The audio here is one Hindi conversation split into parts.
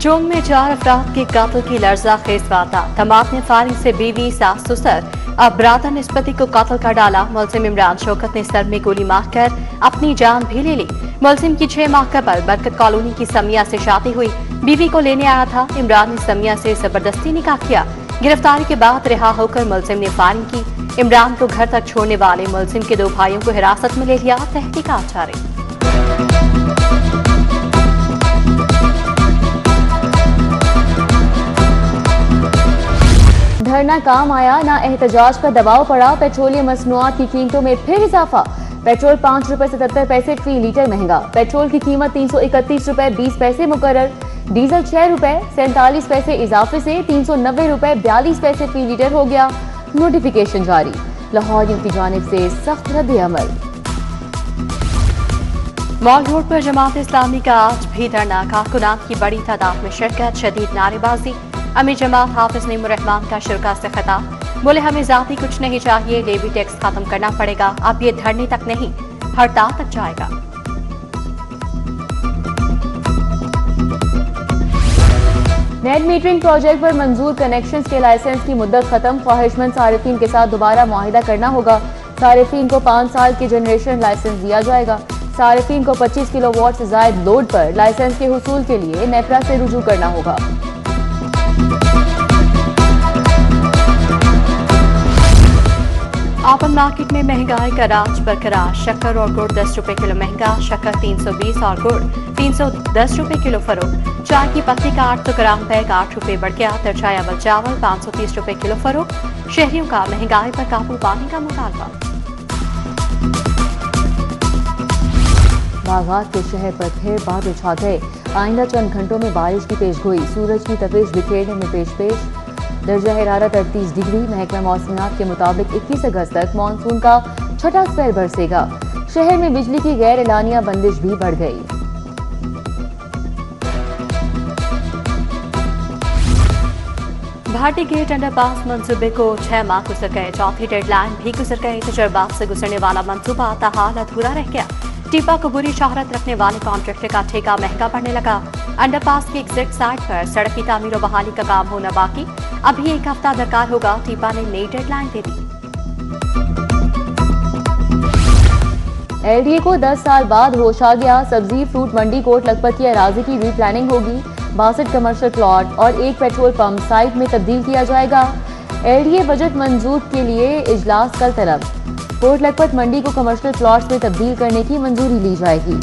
जोंग में 4 अफराद के कत्ल की लर्ज़ाखेज़ वारदात। धमाके ने फायरिंग से बीवी, सास, ससुर अब ब्रादर निस्बती को कत्ल कर डाला। मुलजिम इमरान शौकत ने सर में गोली मारकर अपनी जान भी ले ली। मुलजिम की 6 माह कबल बरकत कॉलोनी की समिया से शादी हुई। बीवी को लेने आया था। इमरान ने समिया से जबरदस्ती निकाह किया। गिरफ्तारी के बाद रिहा होकर मुलजिम ने फायरिंग की। इमरान को घर तक छोड़ने वाले मुलजिम के 2 भाइयों को हिरासत में ले लिया। तहकीकात जारी। धरना काम आया, ना एहतजाज का दबाव पड़ा। पेट्रोलियम मसनूआत की कीमतों में फिर इजाफा। पेट्रोल 5 रुपए 77 पैसे फी लीटर महंगा। पेट्रोल की कीमत 331 रुपए 20 पैसे मुकर्रर। डीजल 6 रुपए 47 पैसे इजाफे से 390 रुपए 42 पैसे फी लीटर हो गया। नोटिफिकेशन जारी। लाहौरियों की जानिब से सख्त रद्द-ए-अमल। मॉल रोड पर जमात इस्लामी का आज भी धरना। कारकुनान की बड़ी तादाद में शिरकत, शदीद नारेबाजी। अमीर जमात हाफिज नईमुर रहमान का शिरका से खिताब। बोले हमें जाती कुछ नहीं चाहिए, लेवी टैक्स खत्म करना पड़ेगा। अब ये धरने तक नहीं, हड़ताल तक जाएगा। नेट मीटरिंग प्रोजेक्ट पर मंजूर कनेक्शंस के लाइसेंस की मुद्दत खत्म। ख्वाहिशमंद सारिफीन के साथ दोबारा मुआहिदा करना होगा। सारिफीन को 5 साल के जनरेशन लाइसेंस दिया जाएगा। सारिफीन को 25 किलोवाट से ज्यादा लोड पर लाइसेंस के हुसूल के लिए नेपरा से रुजू करना होगा। ओपन मार्केट में महंगाई का राज बरकरार। शक्कर और गुड़ 10 रुपए किलो महंगा। शक्कर 320 और गुड़ 310 रुपए किलो फरोख्त। चाय की पत्ती का 800 ग्राम बैग 8 रुपए बढ़ गया। दर्जा अव्वल चावल 530 रुपए किलो फरोख्त। शहरियों का महंगाई पर काबू पाने का मुतालबा। बागात के शहर पर फिर बादल छा गए। आइंदा चंद घंटों में बारिश की पेशगोई। सूरज की तपिश बिखेरने में पेश। दर्जा हरारत 38 डिग्री। महकमा मौसमियात के मुताबिक 21 अगस्त तक मानसून का छठा स्पेल बरसेगा। शहर में बिजली की गैर एलानिया बंदिश भी बढ़ गई। भाटी गेट अंडरपास मंसूबे को 6 माह गुजर गए। चौथी डेडलाइन भी गुजर गए। तजर्बात से गुजरने वाला मंसूबा ताहाल अधूरा रह गया। टीपा को बुरी शोहरत रखने वाले कॉन्ट्रैक्टर का ठेका महंगा पड़ने लगा। अंडरपास की एग्जिट साइड पर सड़क की तामीर और बहाली का काम होना बाकी। अभी 1 हफ्ता दरकार होगा। टीपा ने नई डेडलाइन दे दी। एलडीए को 10 साल बाद होश आ गया। सब्जी फ्रूट मंडी कोट लखपत की अराजी की रीप्लानिंग होगी। 62 कमर्शियल प्लॉट और 1 पेट्रोल पंप साइट में तब्दील किया जाएगा। एलडीए बजट मंजूर के लिए इजलास कल तलब। कोट लखपत मंडी को कमर्शियल प्लॉट्स में तब्दील करने की मंजूरी ली जाएगी।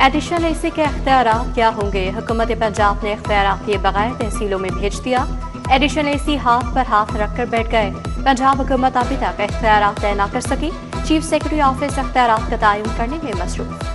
एडिशनल एसी के इख्तियारात क्या होंगे? हुकूमत पंजाब ने इख्तियारात किए बगैर तहसीलों में भेज दिया। एडिशनल एसी हाथ पर हाथ रखकर बैठ गए। पंजाब हुकूमत अभी तक इख्तियारात तय न कर सकी। चीफ सेक्रेटरी ऑफिस इख्तियारात का तयन करने में मसरूफ।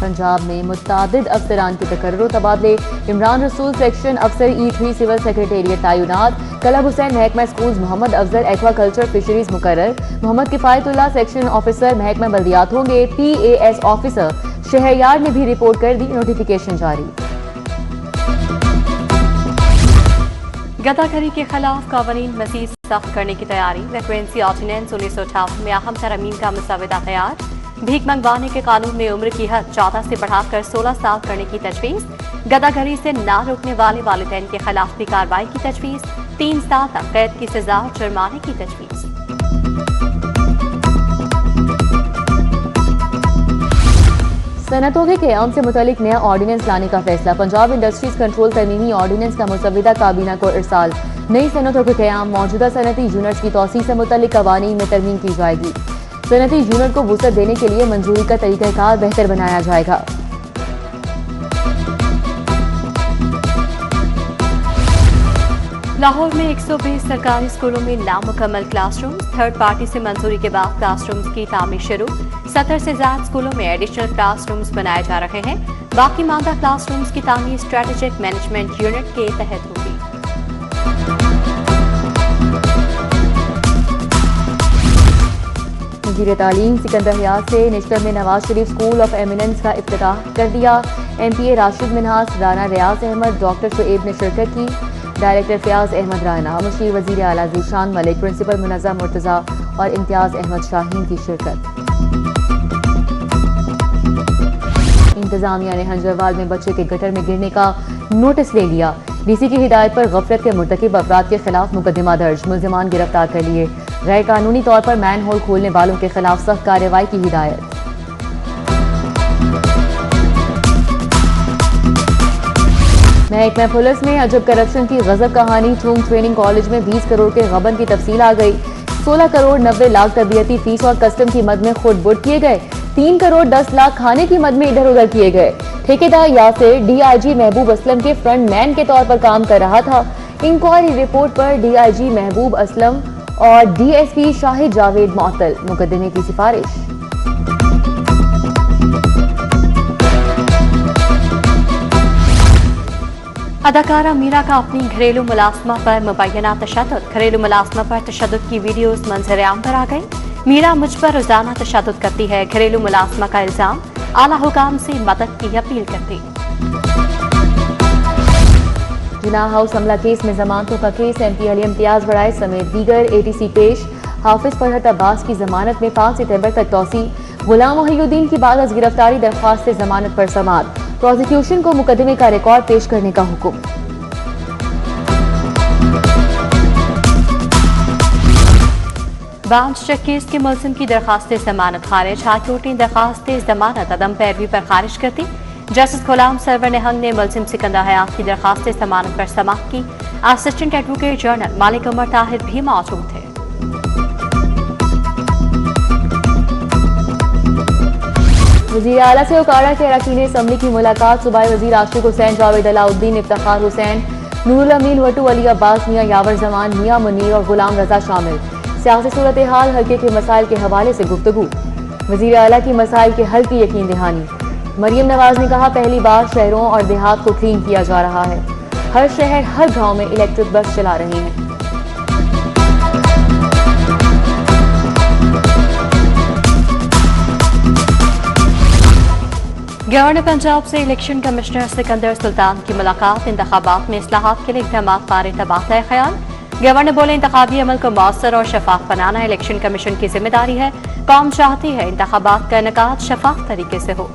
पंजाब में मुतादिद अफसरान के तकर्रुर तबादले। इमरान रसूल सेक्शन अफसर E3 सिविल सेक्रेटेरिएट तैनात। कलब हुसैन महकमा schools Mohammad Afzal aquaculture fisheries मुकर्रर। मोहम्मद किफायतुल्लाह सेक्शन ऑफिसर महकमा बल्दियात होंगे। PAS ऑफिसर शहरयार ने भी रिपोर्ट कर दी। नोटिफिकेशन जारी। गदागरी के खिलाफ कानून मजीद सख्त करने की तैयारी। वैकेंसी ऑर्डिनेंस 1958 में अहम तरमीम का मसवदा तैयार। भीख मंगवाने के कानून में उम्र की हद 14 से बढ़ाकर 16 साल करने की तजवीज। गदागरी से ना रोकने वाले वालिदैन के खिलाफ भी कार्रवाई की तजवीज। 3 साल तक कैद की सजा और जुर्माने की तजवीज। सनतों के क़याम से मुतालिक नया ऑर्डिनेंस लाने का फैसला। पंजाब इंडस्ट्रीज कंट्रोल तरमीमी ऑर्डिनेंस का मुसवदा काबीना को इरसाल। नई सनतों के क़याम मौजूदा सनती यूनिट्स की तौसीह से मुतालिक कवानीन में तरमीम की जाएगी। सनती यूनिट को वुसअत देने के लिए मंजूरी का तरीक़ाकार बेहतर बनाया जाएगा। लाहौर में 120 सरकारी स्कूलों में नामुकम्मल क्लासरूम्स। थर्ड पार्टी से मंजूरी के बाद क्लासरूम्स की तामीर शुरू। 70 से ज्यादा स्कूलों में एडिशनल क्लासरूम्स बनाए जा रहे हैं। बाकी मादा क्लासरूम्स की तामीर स्ट्रेटेजिक मैनेजमेंट यूनिट के तहत होगी। वज़ीर तालीम सिकंदर हयात से निश्तर में Nawaz Sharif school of eminence का इफ्तिताह कर दिया। MPA राशिद मिन्हास, राना रियाज अहमद, डॉक्टर शुएब ने शिरकत की। डायरेक्टर फयाज अहमद राना, मुशीर वजीर आला ज़ीशान मलिक, प्रिंसिपल मुनज़्ज़म मुर्तज़ा और इम्तियाज अहमद शाहीन की शिरकत। इंतजामिया ने हंजरवाल में बच्चे के गटर में गिरने का नोटिस ले लिया। डीसी की हिदायत पर गफलत के मुर्तकिब अफराद के खिलाफ मुकदमा दर्ज, मुल्जिमान गिरफ्तार कर लिए। गैर कानूनी तौर पर मैन होल खोलने वालों के खिलाफ सख्त कार्रवाई की हिदायत। महकमा पुलिस में अजब करप्शन की गजब कहानी। चूंग ट्रेनिंग कॉलेज में 20 करोड़ के गबन की तफसील आ गई। 16 करोड़ 90 लाख तरबियती फीस और कस्टम की मद में खुद बुट किए गए। 3 करोड़ 10 लाख खाने की मद में इधर उधर किए गए। ठेकेदार यासिर डीआईजी महबूब असलम के फ्रंट मैन के तौर पर काम कर रहा था। इंक्वायरी रिपोर्ट पर डीआईजी महबूब असलम और डीएसपी शाहिद जावेद मुअत्तल, मुकदमे की सिफारिश। अदाकारा मीरा का अपनी घरेलू मुलाजमा पर मुबैना तशद्दुद। घरेलू मुलाजमा पर तशद्दुद की वीडियोस मंजर आम पर आ गई। मीरा मुझ पर रोजाना तशद्दुद करती है, घरेलू मुलाजमा का इल्जाम। आला हुकाम से मदद की अपील करती। जिनाह हाउस हमला केस में जमानतों का केस। एमपी अली इम्तियाज बड़ाई समेत दीगर एटीसी पेश। हाफिज फरहत अब्बास की जमानत में 5 सितंबर तक तौसी। गुलाम मोहिउद्दीन की बाद अज गिरफ्तारी दरख्वास्त से जमानत पर समाअत। प्रोसिक्यूशन को मुकदमे का रिकॉर्ड पेश करने का हुक्म। बांस चेक केस के मुलजिम की दरखास्त जमानत खारिज। हाईकोर्ट ने दरखास्त जमानत अदम पैरवी पर खारिज कर दी। जस्टिस गुलाम सरवर निहंग ने मुलजिम सिकंदर हयात की दरखास्त जमानत पर समाअत की। असिस्टेंट एडवोकेट जनरल मालिक उमर ताहिर भी मौजूद थे। वज़ीर आला से उकाड़ा के अरकान असम्बली की मुलाकात। सूबाई वज़ीर आशिक हुसैन, जावेद अलाउद्दीन, इफ्तिखार हुसैन, नूरुल अमीन भट्टू, अली अब्बास मियां, यावर जमान, मियां मुनीर और गुलाम रजा शामिल। सियासी सूरत हाल, हल्के के मसाइल के हवाले से गुफ्तगू। वज़ीर आला की मसाइल के हल की यकीन दहानी। मरियम नवाज ने कहा, पहली बार शहरों और देहात को क्लीन किया जा रहा है। हर शहर हर गांव में इलेक्ट्रिक बस चला रहे हैं। गवर्नर पंजाब से इलेक्शन कमिश्नर सिकंदर सुल्तान की मुलाकात। इंतखाबात में इस्लाहात के लिए इक़दामात बारे तबादला ख्याल। गवर्नर बोले, इंतखाबी अमल को मौसर और शफाफ बनाना इलेक्शन कमीशन की जिम्मेदारी है। कौम चाहती है इंतखाबात का इनेकाद शफाफ तरीके से हो।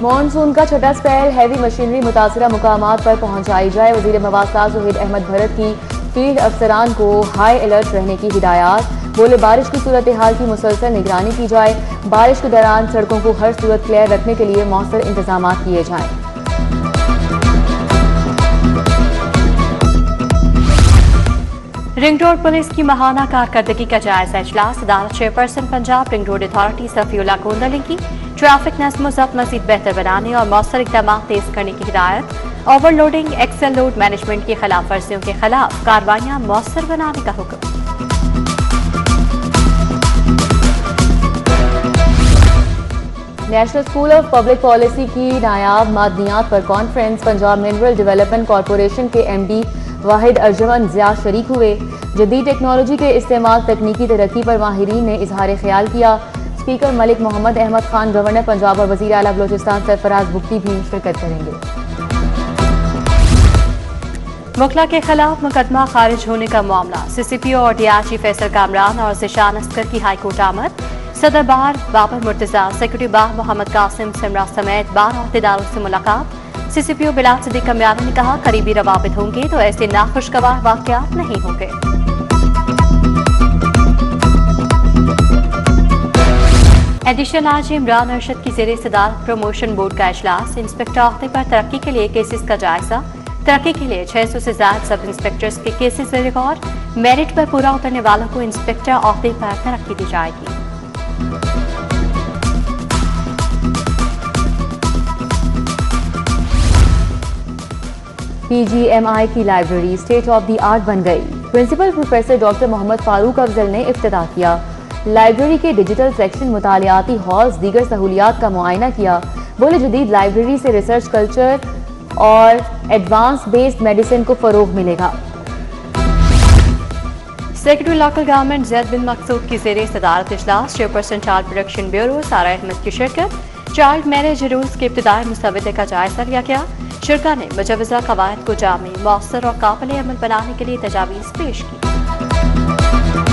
मॉनसून का छठा स्पेल, हैवी मशीनरी मुतासरा मुकामात पर पहुंचाई जाए। वज़ीर मवासात ज़हीर अहमद भरत की फील्ड अफसरान को हाई अलर्ट रहने की हिदायत। बोले, बारिश की सूरत हाल की मुसलसल निगरानी की जाए। बारिश के दौरान सड़कों को हर सूरत क्लियर रखने के लिए मौसर इंतजाम किए जाएं। रिंग रोड पुलिस की माहाना कारकर्दगी का जायजा इजलास। अदालत chairperson Punjab ring road authority Safiullah Kondli की ट्रैफिक नज़्म ज़ब्त मज़ीद बेहतर बनाने और मौसर इक़दाम तेज करने की हिदायत। ओवरलोडिंग, एक्सेल लोड मैनेजमेंट की खिलाफ वर्जियों के खिलाफ कार्रवाइयां मौसर बनाने का हुक्म। National school of public policy की नायाब मादनियात पर conference. Punjab mineral development corporation के एमडी वाहिद अर्जमन ज़िया शरीक हुए। जदीद टेक्नोलॉजी के इस्तेमाल, तकनीकी तरक्की पर माहिरीन ने इजहार ख्याल किया। स्पीकर मलिक मोहम्मद अहमद खान, गवर्नर पंजाब और वज़ीर आला बलोचिस्तान सरफराज बुख्ती भी शिरकत करेंगे। मुखला के खिलाफ मुकदमा खारिज होने का मामला। सीसीपीओ और डीआईजी फैसल कामरान और ज़ीशान अस्कर की हाईकोर्ट आमद। सदर बार बाबर मुर्तजा, सेक्रेटरी बार मोहम्मद कासिम सिमरा समेत 12 अहदेदारों से मुलाकात। सीसीपीओ बिलाल सिद्दीक कमयानी ने कहा, करीबी रवाबित होंगे तो ऐसे नाखुशगवार वाक़यात नहीं होंगे। एडिशनल आज इमरान अरशद की ज़ेरे सदारत प्रमोशन बोर्ड का इजलास। इंस्पेक्टर अहदे पर तरक्की के लिए केसेस का जायजा। तरक्की के लिए 600 से ज्यादा सब इंस्पेक्टर्स के केसेस रिकॉर्ड। मेरिट पर पूरा उतरने वालों को इंस्पेक्टर अहदे पर तरक्की दी जाएगी। पीजीएमआई की library state of the art बन गई। Principal professor doctor Mohammad Farooq Afzal ने इफ्तिताह किया। लाइब्रेरी के डिजिटल सेक्शन, मुतालियाती हॉल्स, दीगर सहूलियात का मुआयना किया। बोले, जदीद लाइब्रेरी से रिसर्च कल्चर और एडवांस बेस्ड मेडिसिन को फरोग मिलेगा। सेक्रेटरी लोकल गवर्नमेंट जैद बिन मकसूद की ज़ेरे सदारत इजलास। चेयरपर्सन चार्ज प्रोडक्शन ब्यूरो सारा अहमद की शिरकत। चाइल्ड मैरिज रूल्स के इब्तदाई मुसवदे का जायजा लिया गया। शुरा ने मुजवजा कवायद को जामी, मौसर और काबिल अमल बनाने के लिए तजावीज़ पेश की।